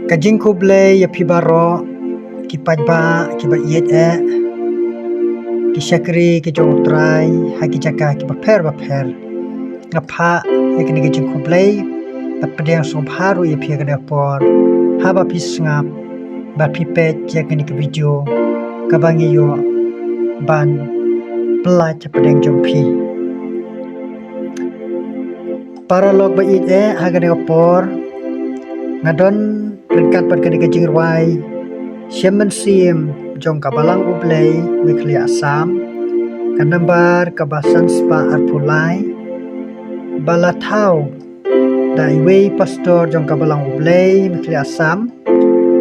Kajing kuble ya pibaro ki pajba ki ba yet ki syakri ki jong trai ha ki jaka ki ba pher ngapha ya kini kajing kuble bat pedang som haru ya pia kada por ha ba pisngap ba pipet ya kini ki video kabangi yo ban pla cha pedang jong pi para log ba it ha kada por ngadon ringkat pat kani kajing ruai Siaman sim jong kabalang ublay mikli asam kanambar kabasan spa arpulai balatau da iwe pastor jong kabalang ublay mikli asam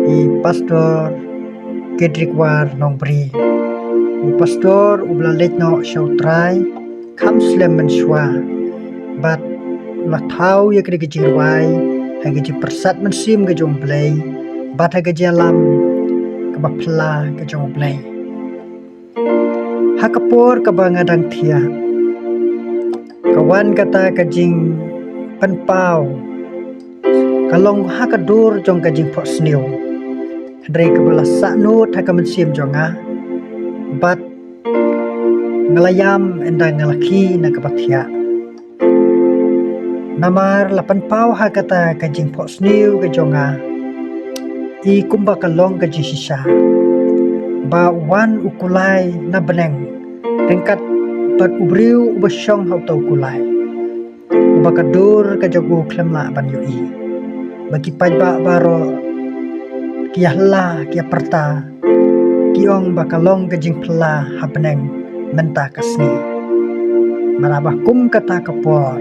i pastor kedrikwar nongbri u pastor ublalet no syautrai kamslem menshwa bat latau ya kedi kejirwai hagi persat mensim ke jong blay bat hagi jalam kabapla ke jong blay hakapor kabangadang thia kawan kata kajing penpau kalong hakadur jong kajing posniu dre kabala sakno thakamansim jonga bat ngalayam endang ngalaki na kapathia namar lapan pau hakata kajing posniu ke jonga i kumba kalong ka jisisa ba wan ukulai na beneng tingkat bat ubriu ubasyong hautau kulai ubakadur ka jogu klemla ban yui bagi pajba baro kiahla kia perta kiong bakalong ka jing pla habeneng menta kasni marabah kum kata kapor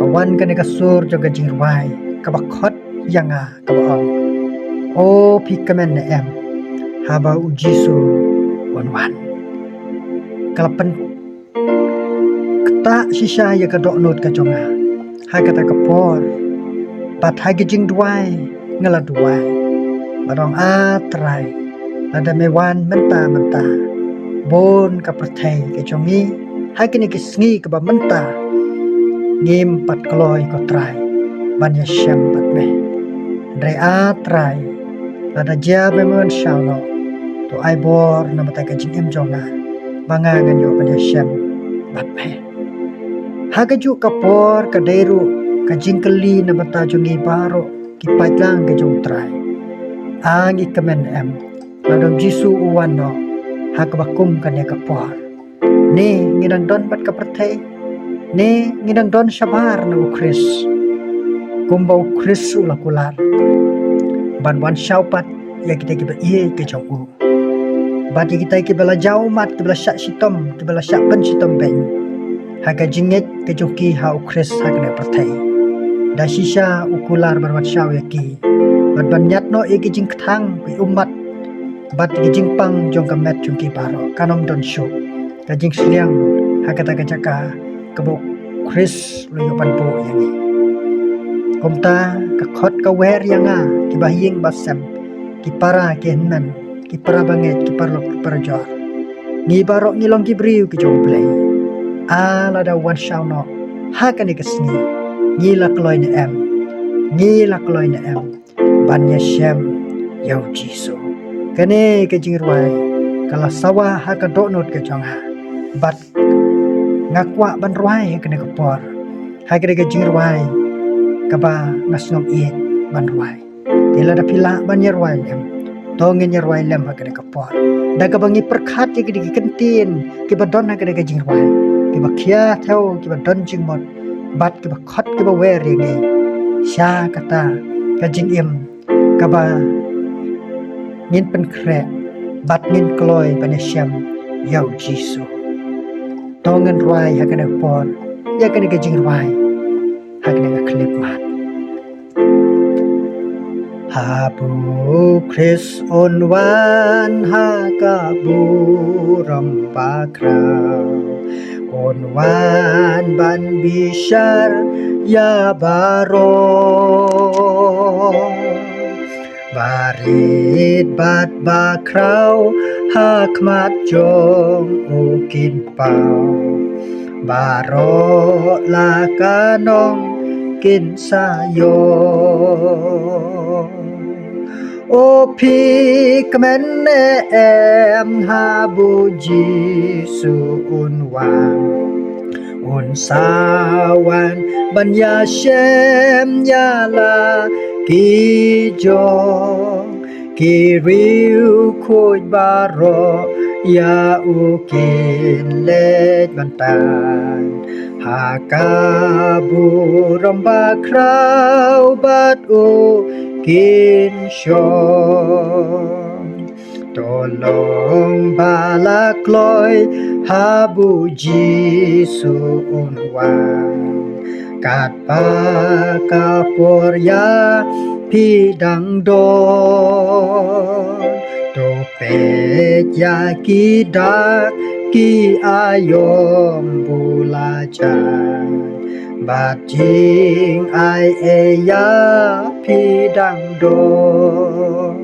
kawan kani kasur joga jingwai kabakhot yanga kabaong o pikamen em haba ujisu wan kalapan kata sisa ya kadok not ka jonga ha kata kapor bat hagi jing duai ngala duai barong atrai ada mewan menta bon ka perthai ke jongi hagi ni kisngi ka ba menta ngim pat kloi ko trai ban ya syam pat me dre atrai ada dia memang syauno to ai bor na mata ka jing em jonga banga ngan yo pan ya syam bat me hagaju kapor ka deru ka jingkeli na mata jongi baro ki patlang ke jong trai angi kamen em ladong jisu uwano hakabakum kan ya kapor ne ngidang don bat ka perthai ne ngidang don sabar na ukris kumbau ukris ulakular ban wan syaupat ya kita kiba iye ke jongku bat kita kiba la jau mat kiba syak sitom kiba syak ben sitom ben haga jinget ke joki ha ukris hakne perthai da sisa ukular barwat syau yaki bat ban nyatno e ke jing thang ki umat bat ke jing pang jong kamet jongki baro kanom don syo ka jing sliang hakata ka jaka kebo kris lo yo ban bo yani komta ka khot ka wer yanga ki bahing basam ki para ke nan ki para banget ki parlok ki para jor ni barok ni long ki briu ki jong play ala da wan shauno ha kan ni kesni ni la kloi ni em ban ya syam yau jisu kane ke jingruai kala sawa ha ka dok not ke jonga bat ngakwa ban ruai ha kene kapor ha kene ke jingruai kaba ngasnom iet ban ruai tela da pila ban yerwai lem tongen yerwai lem ha kene kapor da ka bangi perkhat ke di kentin ke badon ha kene ke jingruai ke bakhia theo ke badon jingmot bat ke bakhot ke ba wer ni sya kata ka jing im kaba ngin pen kre bat ngin kloi ban syam yau jisu tongen ruai ha kene por ya kene ke jingruai ha kene ka klip mat Habu Chris on wan hakabu rambakra on wan ban bishar ya baro barit bat bakrau hakmat jong ukin pau baro lakanong kin sayo พีกแม่นแอมหาบูจีสุอุนวางอุนสาวันบัญญาเชมยาลากีจองกีริวคุยบารอยาอุกินเลดบันตานหากาบุรมบาคราวบัดอุกินชองตลองบาลากลอยหาบูจีสุอุนวางกาดปากาปอรยาพี่ดังดอนโตเป็ดยากีดักกีอายมบูลาจารบาดจริงไอเอยาพี่ดังดอน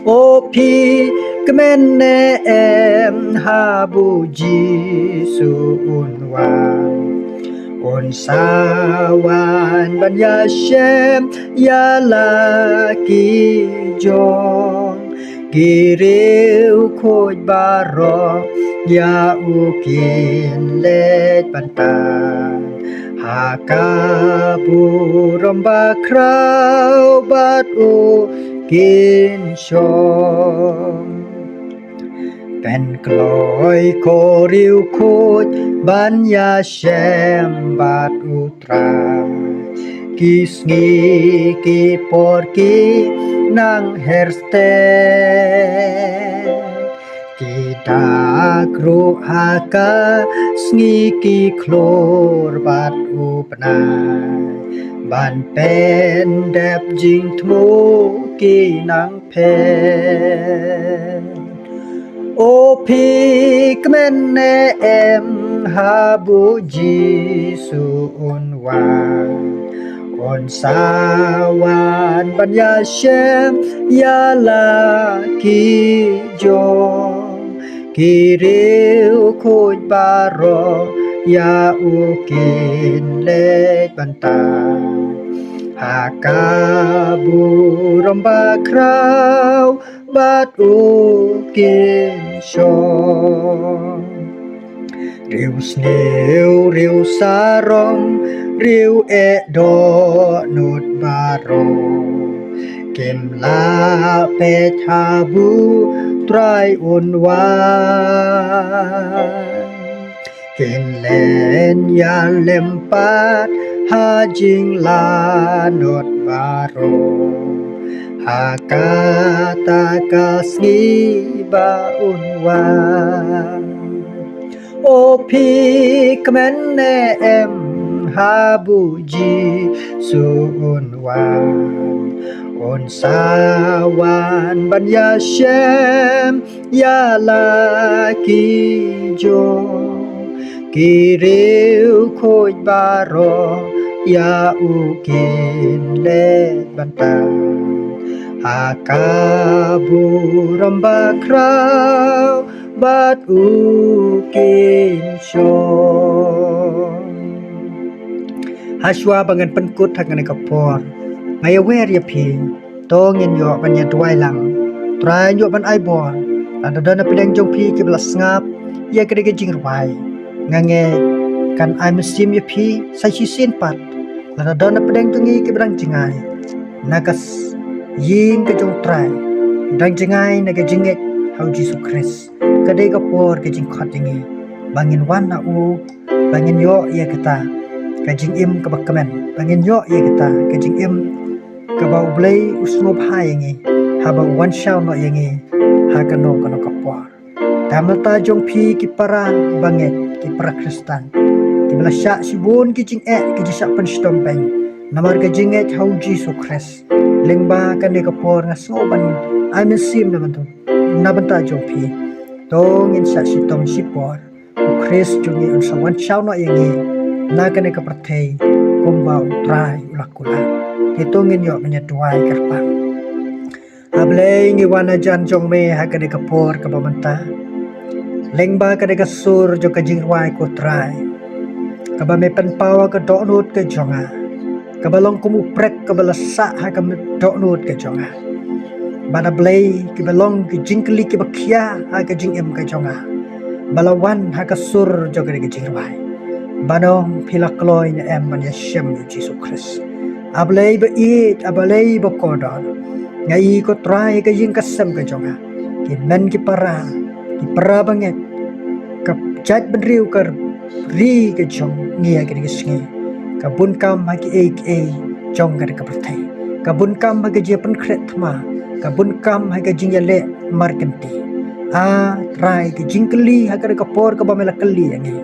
โอพี่กแม่นแนแอมหาบูจีสุอุนวางอุนสาวานบัญญาเชมยาลากีจองกีริวโคยบารอยาอุกินเลดปันตาหากาบุรมบาคราวบัดอุกินชองเป็นกลอยโคริวโคดบัญญาแชมบาดอุตรากีสงีกีปอร์กีนางเฮรสเตกีดากรูหากาสงีกีโคลรบาดอุปนาบันเป็นแดบจิงทมูกีนางเพโอพีกแม่นแนแอมหาบูจีสุอุนวางอุนสาวานบัญญาเชมยาลากีจองกีริวคุยบารอยาอุกินเลดบันตาหากาบุรมบาคราวบัดอุกินชองริวสเนวริวสารมริวเอดอนุดบารเก็มลาเปทาบูตรายอุนวานเก็นเลนยาเลมปาดหาจิงลานดบารหากาตากาสงีบาอุนวาโอพีกแม่นแนแอมหาบูจีสุอุนวาอุนสาวานบัญญาเชมยาลากีจองกีริวโคยบารอยาอุกินเลบันตาหากาบุรมบาคราวบัดอุกินชองหาชัวบังเงินปันกุดทักกันในกับพอรไม่เวรยพีโตเงินยอบัญญัติไว้หลังตรายยอบันไอบอลอันเดินไปเล่งจงพีกิบลัสงับยากระดิกจิงรวายงางเงกันไอมซิมยพีใส่ชิสินปัดแล้วเดินไปเล่งตรงนี้กิบรังจิงไงนักสยิงกระจงตรายดังจิงไงนักจิงเอกเฮาจิสุคริสกระเดกปอร์กจิงขัดจิงเงบางเงินวันนะอูบางเงินยอยากตากจิงอิมกบักกแมนบางเงินยอยากตากจิงอิมกบาวเบลย์อุสโนบหายยังไงหาบาวันชาวโนยังไงหากันโนกันกับปอร์ตามตาจงพีกิปราบางเงกิปราคริสตันกิบลาชะสิบุนกิจิงกิจิสักปันสตอมเปงnamar ka jinget hau Jesus Christ lengba kan de kapor nga soban I sim naman to nabanta jopi tong in sa sitom sipor o Christ jungi on sa wan chau no yangi na kan ka prathei kumba utrai ulakula kitongin yo menya tuai karpang able ngi wana jan jong me ha kan ka por ka pamanta lengba kan ka sur jo ka jingwai ko trai ka ba me panpawa ka donut ka jonga kabalong kumuprek kabalasa ha kam donut ka jonga bana blay ki belong ki jingkli ki bakia ha ka jing em ka jonga balawan ha ka sur jogre ki jirwai banong pilakloy na em man yashem Jesus Christ ablay ba it ablay ba kodon ngai ko try ka jing kasam ka jonga ki men ki para banget ka chat benriu ka ri ka jong ngia ka ngi ka bun kam ha ki e jong ka pertai ka bun kam ha ka je pen kret thma ka bun kam ha ka jing yale markenti try ki jingkli ha ka por ka ba mela kali ngi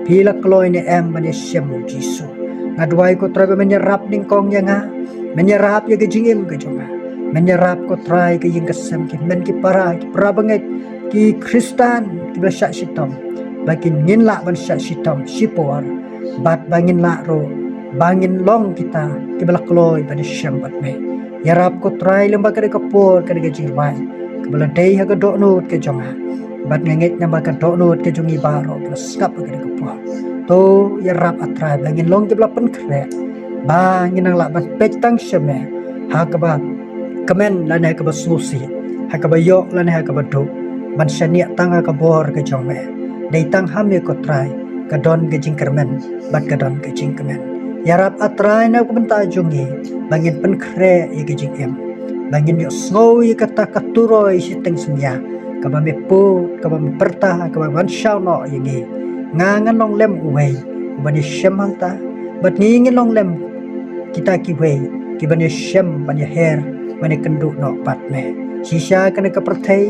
pila kloy ne em man yashem Jesus ngadwai ko try ba men rap ning kong yanga men rap ya ka jing em ka jonga men rap ko try ka jing kasam ki men ki para banget ki Kristan ki ba syak sitom bakin ngin la ban syak sitom sipor bat bangin la ro bangin long kita ki bala kloy ban syam bat me ya rap ko try lemba ka por ka jirwai ka bala dei ha ka do not ke jonga bat ngenget na ba ka do not ke jongi baro ka skap ka por to ya rap atrai bangin long ki bala pen kre bangin ang la ban petang syame ha ka ba kamen la ne ka ba susi ha ka ba yo la ne ha ka ba do ban syania tang ha ka bor ka jong me dei tang ham ye ko try ka don ke jing kermen bat ka don ke jing kemen yarap atrai na ko benta jongi bangin pen kre ye ke jing em bangin yo snow ye kata katuroi si teng semya ka ba me pu ka ba me perta ka ba ban shau no ye ngi ngangan long lem uwei ban ye shemalta bat ngi long lem kita ki wei ki ban ye shem ban ye her ban ye kendu no pat me sisa kana ka pertai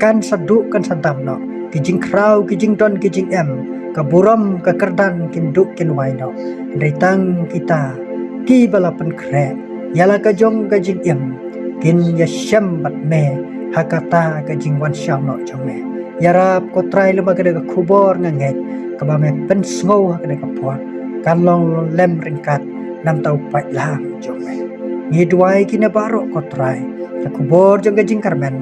kan sadu kan sadam no ki jing krau ki jing don ki jing em ka buram ka kerdan kin duk kin wai no tang kita ki bala pen kre yala ka jong ka jing em kin ya shem bat me hakata ka jing wan sham no jong me yarap ko try le magade ka khubor nganget ka ba me pen sngo ha ka por kan long lem ringkat nam tau pai lam jong me ni duai ki ne baro ko try ka khubor jong ka jing karmen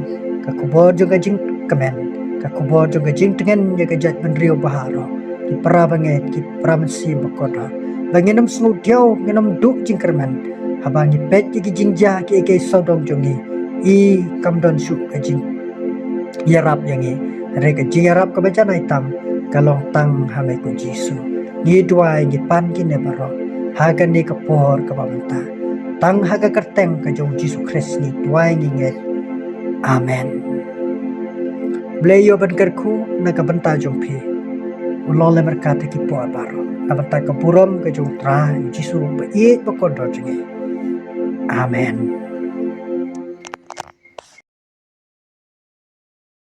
ka khubor jong ka jing kemen ka khubor jong ka jing tengen ya ka jat ben rio baharo ki para banget ki para mensi bakoda banginam snu diau nginam duk jing kermen habangi pet ki jing ja ki ke sodong jongi i kamdon su ka jing yarap yangi re ka jing yarap ka baca nai tam kalong tang hame ko jisu ni duai ni pan ki ne baro hagan ni ka por ka banta tang haga kerteng ka jong jisu Christ ni duai ni nget amen bleyo ban kerku na ka banta jong phi ulole merkata ki po baro nabanta ka buram ka jong tra jisu ba iet ba ko do amen